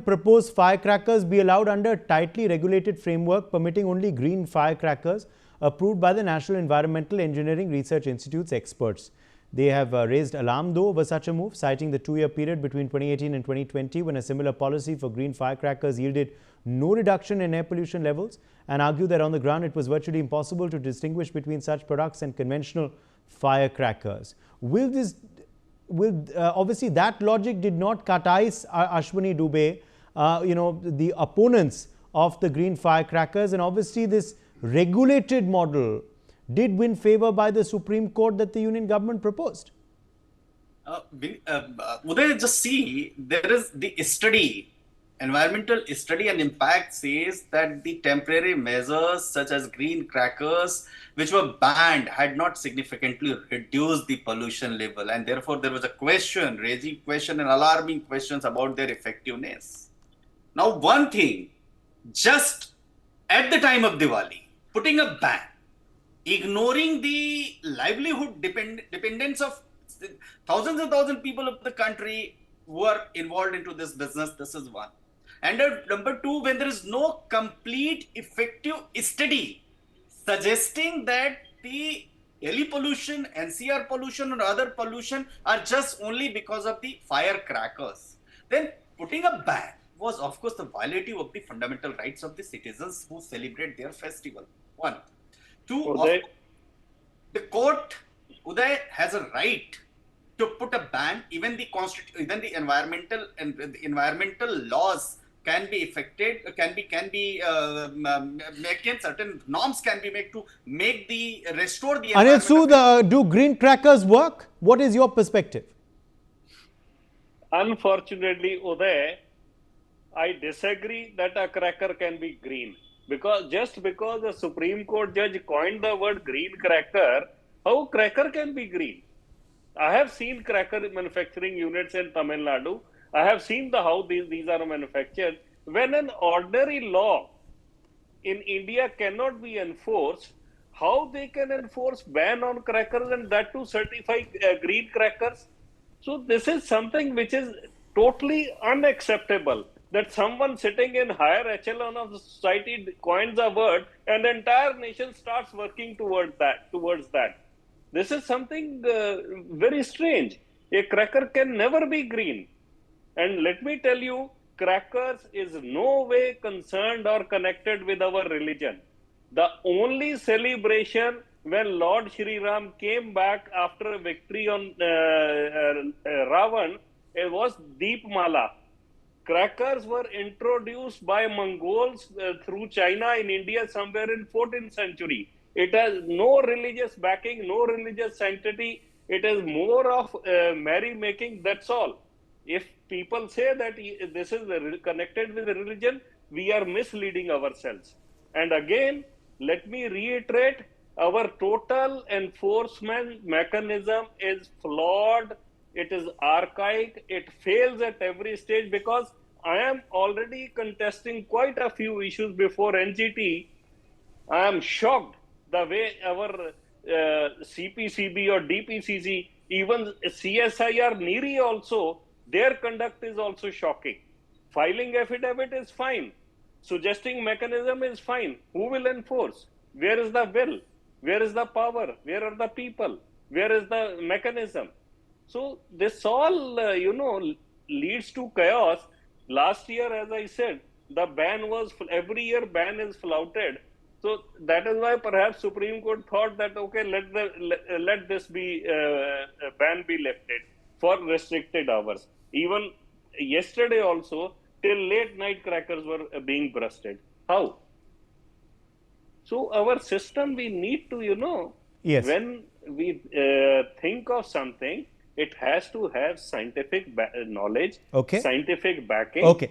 proposed firecrackers be allowed under a tightly regulated framework permitting only green firecrackers approved by the National Environmental Engineering Research Institute's experts. They have raised alarm though over such a move, citing the 2-year period between 2018 and 2020 when a similar policy for green firecrackers yielded no reduction in air pollution levels, and argue that on the ground it was virtually impossible to distinguish between such products and conventional firecrackers. Obviously that logic did not cut ice, Ashwini Dubey, the opponents of the green firecrackers, and obviously this regulated model did win favor by the Supreme Court that the union government proposed. Uday, just see, there is the study, environmental study and impact says that the temporary measures such as green crackers which were banned had not significantly reduced the pollution level, and therefore there was a raising question and alarming questions about their effectiveness. Now one thing, just at the time of Diwali, putting a ban, ignoring the livelihood dependence of thousands and thousands of people of the country who are involved into this business, this is one. And number two, when there is no complete effective study suggesting that the Delhi pollution, NCR pollution or other pollution are just only because of the firecrackers, then putting a ban was of course the violative of the fundamental rights of the citizens who celebrate their festival. One. Two, the court, Uday, has a right to put a ban. Even the environmental laws can be affected, making certain norms can be made to restore the Anil Sood, do green crackers work? What is your perspective? Unfortunately, Uday, I disagree that a cracker can be green. Just because the Supreme Court judge coined the word green cracker, how cracker can be green? I have seen cracker manufacturing units in Tamil Nadu. I have seen how these are manufactured. When an ordinary law in India cannot be enforced, how they can enforce ban on crackers and that to certify green crackers? So this is something which is totally unacceptable. That someone sitting in higher echelon of the society coins a word and the entire nation starts working towards that. This is something very strange. A cracker can never be green. And let me tell you, crackers is no way concerned or connected with our religion. The only celebration when Lord Shri Ram came back after a victory on Ravan, it was Deepmala. Crackers were introduced by Mongols through China in India somewhere in 14th century. It has no religious backing, no religious sanctity. It is more of merrymaking, that's all. If people say that this is connected with religion, we are misleading ourselves. And again, let me reiterate, our total enforcement mechanism is flawed. It is archaic. It fails at every stage because I am already contesting quite a few issues before NGT. I am shocked the way our CPCB or DPCC, even CSIR, NEERI also, their conduct is also shocking. Filing affidavit is fine. Suggesting mechanism is fine. Who will enforce? Where is the will? Where is the power? Where are the people? Where is the mechanism? So this all, leads to chaos. Last year, as I said, the ban was, every year ban is flouted. So that is why perhaps Supreme Court thought that, okay, let this be, ban be lifted for restricted hours. Even yesterday also, till late night crackers were being busted. How? So our system, we need to, yes, when we think of something, it has to have scientific knowledge, okay, scientific backing. Okay.